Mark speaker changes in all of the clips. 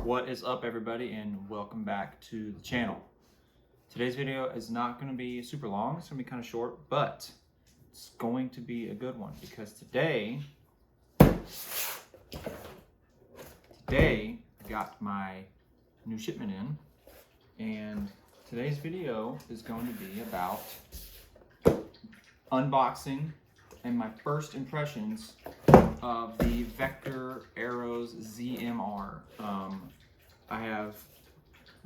Speaker 1: What is up, everybody, and welcome back to the channel. Today's video is not going to be super long. It's going to be kind of short, but it's going to be a good one because today I got my new shipment in, and today's video is going to be about unboxing and my first impressions of the Vector Arrows ZMR. I have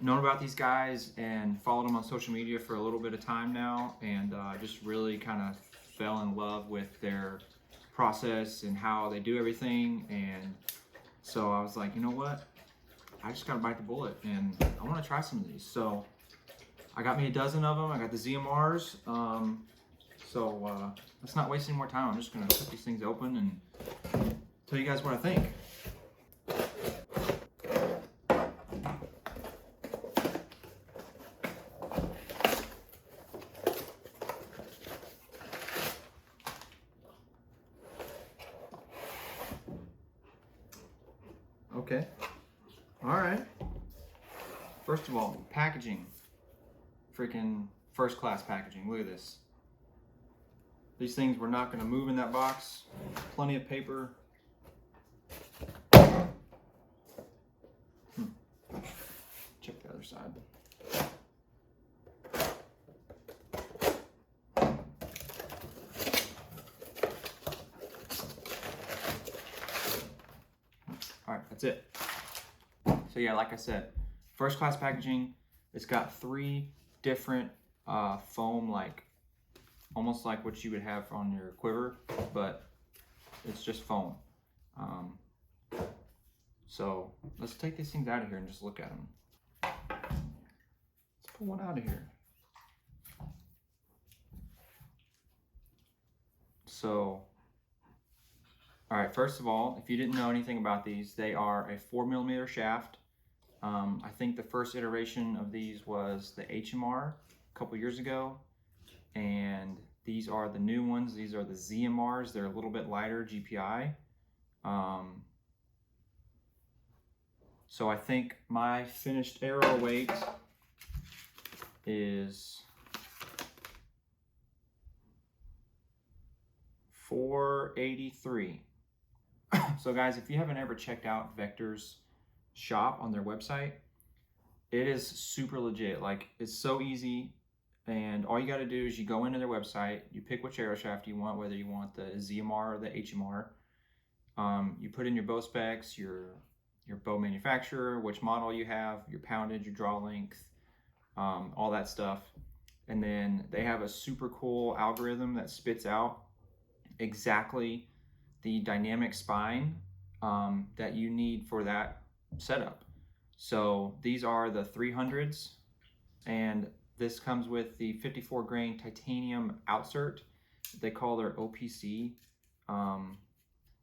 Speaker 1: known about these guys and followed them on social media for a little bit of time now, and just really kind of fell in love with their process and how they do everything. And so I was like, you know what? I just gotta bite the bullet and I want to try some of these. So I got me a dozen of them. I got the ZMRs. So let's not waste any more time. I'm just gonna cut these things open and tell you guys what I think. Okay. All right. First of all, packaging. Freaking first class packaging. Look at this. These things were not going to move in that box. Plenty of paper. Check the other side. All right, that's it. So yeah, like I said, first class packaging. It's got 3 different foam, like almost like what you would have on your quiver, but it's just foam. So let's take these things out of here and just look at them. Let's pull one out of here. So, all right, first of all, if you didn't know anything about these, they are a 4mm shaft. I think the first iteration of these was the HMR a couple years ago, and these are the new ones. These are the ZMRs. They're a little bit lighter GPI. So I think my finished arrow weight is 483. So guys, if you haven't ever checked out Vector's shop on their website, it is super legit. Like, it's so easy, and all you got to do is you go into their website, you pick which arrow shaft you want, whether you want the ZMR or the HMR. You put in your bow specs, your bow manufacturer, which model you have, your poundage, your draw length, all that stuff. And then they have a super cool algorithm that spits out exactly the dynamic spine that you need for that setup. So these are the 300s, and this comes with the 54 grain titanium outsert. They call their OPC.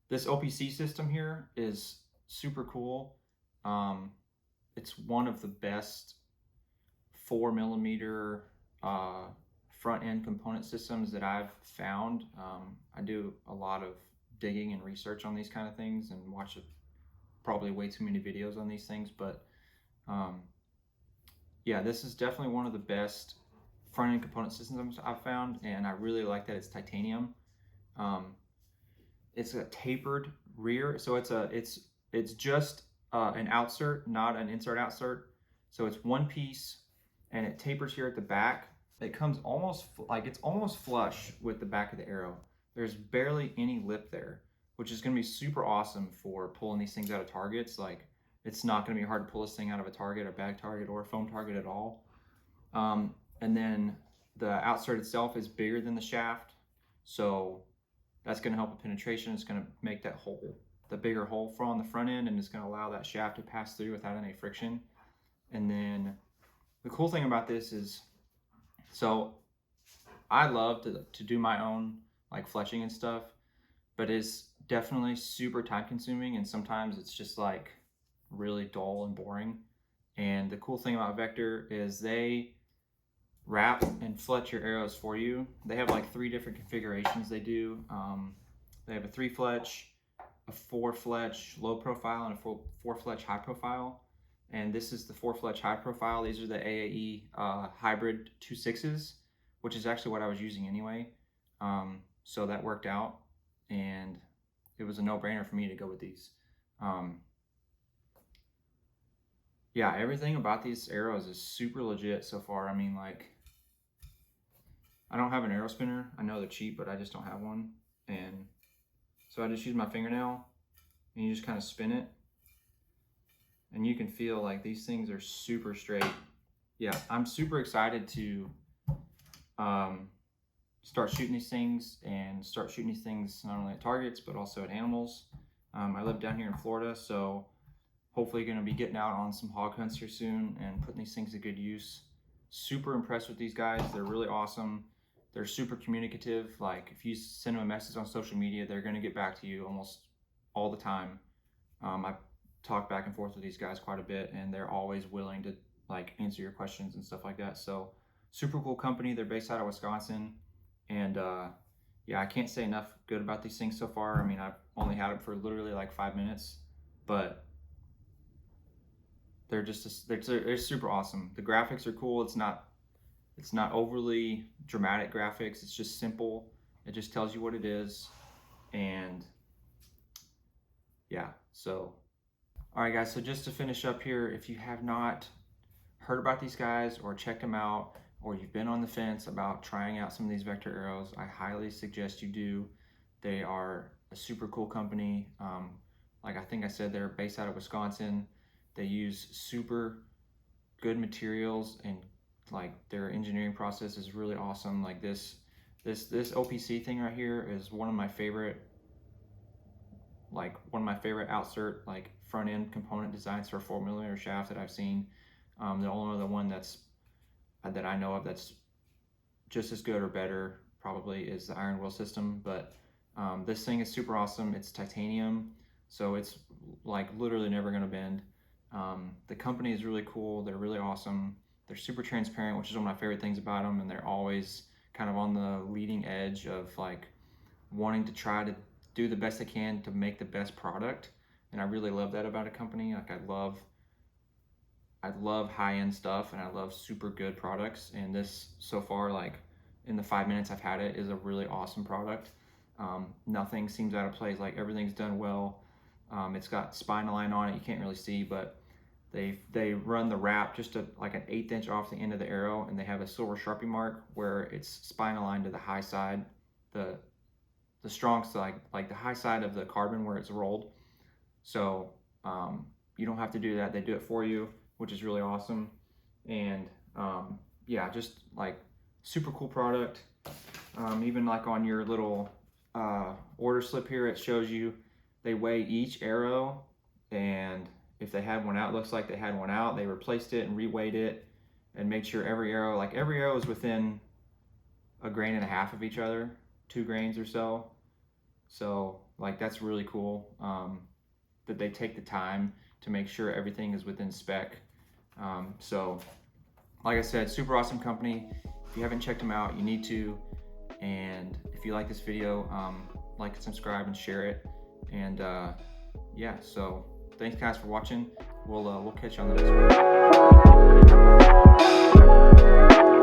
Speaker 1: This OPC system here is super cool. It's one of the best 4mm front end component systems that I've found. I do a lot of digging and research on these kind of things and watch probably way too many videos on these things, but yeah, this is definitely one of the best front end component systems I've found, and I really like that it's titanium. It's a tapered rear, so it's just an outsert, not an insert outsert. So it's one piece, and it tapers here at the back. It comes almost like it's almost flush with the back of the arrow. There's barely any lip there, which is going to be super awesome for pulling these things out of targets. Like, it's not going to be hard to pull this thing out of a target, a bag target, or a foam target at all. And then the outsert itself is bigger than the shaft, so that's going to help with penetration. It's going to make that hole, the bigger hole on the front end, and it's going to allow that shaft to pass through without any friction. And then the cool thing about this is, so I love to do my own like fletching and stuff, but it's definitely super time consuming, and sometimes it's just like really dull and boring. And the cool thing about Vector is they wrap and fletch your arrows for you. They have like 3 different configurations they do. They have a 3 fletch, a 4 fletch low profile, and a 4 fletch high profile. and this is the 4-fletch high profile. These are the AAE hybrid 2.6s, which is actually what I was using anyway. So that worked out, and it was a no-brainer for me to go with these. Yeah, everything about these arrows is super legit so far. I mean, like, I don't have an arrow spinner. I know they're cheap, but I just don't have one. And so I just use my fingernail, and you just kind of spin it. And you can feel like these things are super straight. Yeah, I'm super excited to start shooting these things, and start shooting these things not only at targets, but also at animals. I live down here in Florida, so hopefully going to be getting out on some hog hunts here soon and putting these things to good use. Super impressed with these guys. They're really awesome. They're super communicative. Like, if you send them a message on social media, they're going to get back to you almost all the time. I talk back and forth with these guys quite a bit, and they're always willing to like answer your questions and stuff like that. So super cool company. They're based out of Wisconsin, and yeah, I can't say enough good about these things so far. I mean, I've only had them for literally like 5 minutes, but they're just they're super awesome. The graphics are cool. It's not overly dramatic graphics. It's just simple. It just tells you what it is. And yeah, so all right guys, so just to finish up here, if you have not heard about these guys or checked them out, or you've been on the fence about trying out some of these vector arrows, I highly suggest you do. They are a super cool company. Like I think I said, they're based out of Wisconsin. They use super good materials, and like their engineering process is really awesome. Like this OPC thing right here is one of my favorite outsert, like front end component designs for a 4mm shaft that I've seen. The only other one that I know of that's just as good or better probably is the iron wheel system. But this thing is super awesome. It's titanium, so it's like literally never gonna bend. The company is really cool. They're really awesome. They're super transparent, which is one of my favorite things about them, and they're always kind of on the leading edge of like wanting to try to do the best they can to make the best product. And I really love that about a company. Like I love high-end stuff, and I love super good products, and this so far, like in the 5 minutes I've had it, is a really awesome product. Nothing seems out of place. Like everything's done well. It's got spine line on it. You can't really see, but they run the wrap just like an 1/8 inch off the end of the arrow, and they have a silver Sharpie mark where it's spine aligned to the high side, the strong side, like the high side of the carbon where it's rolled. So you don't have to do that. They do it for you, which is really awesome. And yeah, just like super cool product. Even like on your little order slip here, it shows you they weigh each arrow, and if they had one out, it looks like they had one out, they replaced it and reweighed it and made sure every arrow is within 1.5 grains of each other, 2 grains or so. So like that's really cool that they take the time to make sure everything is within spec. So like I said, super awesome company. If you haven't checked them out, you need to. And if you like this video, like and subscribe and share it. And yeah, so thanks guys for watching. We'll catch you on the next one.